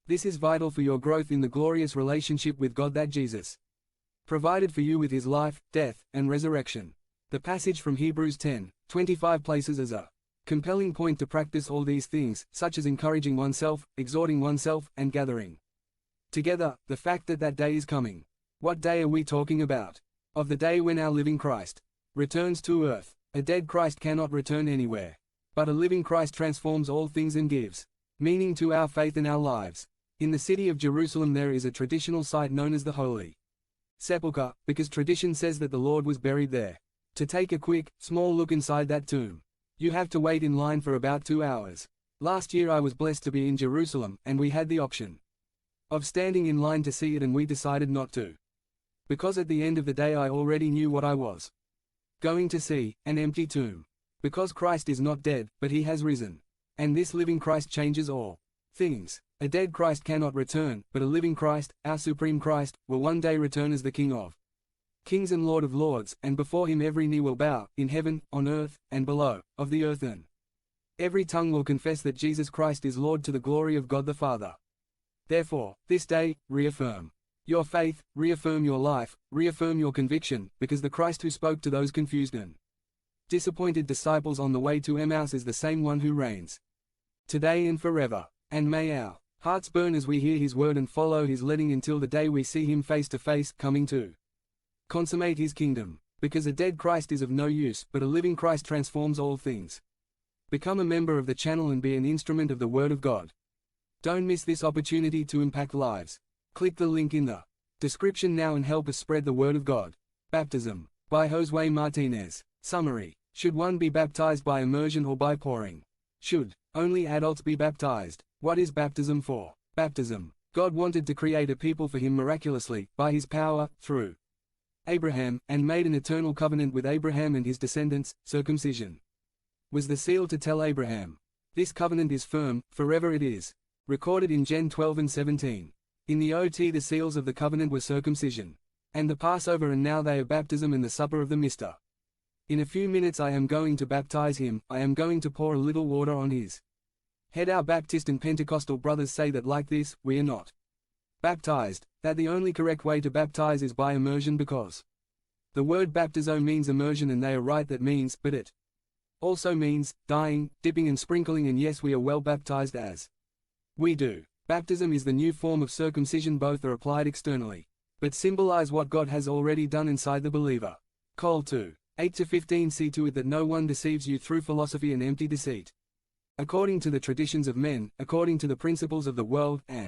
This is vital for your growth in the glorious relationship with God that Jesus provided for you with his life, death, and resurrection. The passage from Hebrews 10:25 places as a compelling point to practice all these things, such as encouraging oneself, exhorting oneself, and gathering together. The fact that that day is coming. What day are we talking about? Of the day when our living Christ returns to earth. A dead Christ cannot return anywhere. But a living Christ transforms all things and gives meaning to our faith and our lives. In the city of Jerusalem there is a traditional site known as the Holy Sepulchre, because tradition says that the Lord was buried there. To take a quick, small look inside that tomb, you have to wait in line for about 2 hours. Last year I was blessed to be in Jerusalem, and we had the option of standing in line to see it, and we decided not to. Because at the end of the day I already knew what I was going to see, an empty tomb. Because Christ is not dead, but he has risen. And this living Christ changes all things. A dead Christ cannot return, but a living Christ, our supreme Christ, will one day return as the King of kings and Lord of lords, and before him every knee will bow, in heaven, on earth, and below, of the earth, and every tongue will confess that Jesus Christ is Lord, to the glory of God the Father. Therefore, this day, reaffirm your faith, reaffirm your life, reaffirm your conviction, because the Christ who spoke to those confused and disappointed disciples on the way to Emmaus is the same one who reigns today and forever. And may our hearts burn as we hear his word and follow his leading until the day we see him face to face, coming to consummate his kingdom. Because a dead Christ is of no use, but a living Christ transforms all things. Become a member of the channel and be an instrument of the Word of God. Don't miss this opportunity to impact lives. Click the link in the description now and help us spread the Word of God. Baptism, by Josue Martinez. Summary. Should one be baptized by immersion or by pouring? Should only adults be baptized? What is baptism for? Baptism. God wanted to create a people for him miraculously, by his power, through Abraham, and made an eternal covenant with Abraham and his descendants. Circumcision was the seal to tell Abraham, this covenant is firm, forever it is. Recorded in Gen 12 and 17. In the OT the seals of the covenant were circumcision and the Passover, and now they are baptism and the supper of the Mister. In a few minutes I am going to baptize him. I am going to pour a little water on his head. Our Baptist and Pentecostal brothers say that like this, we are not baptized, that the only correct way to baptize is by immersion, because the word baptizo means immersion, and they are right, that means, but it also means dyeing, dipping and sprinkling, and yes, we are well baptized as we do. Baptism is the new form of circumcision. Both are applied externally, but symbolize what God has already done inside the believer. Call 2:8-15. See to it that no one deceives you through philosophy and empty deceit, according to the traditions of men, according to the principles of the world, and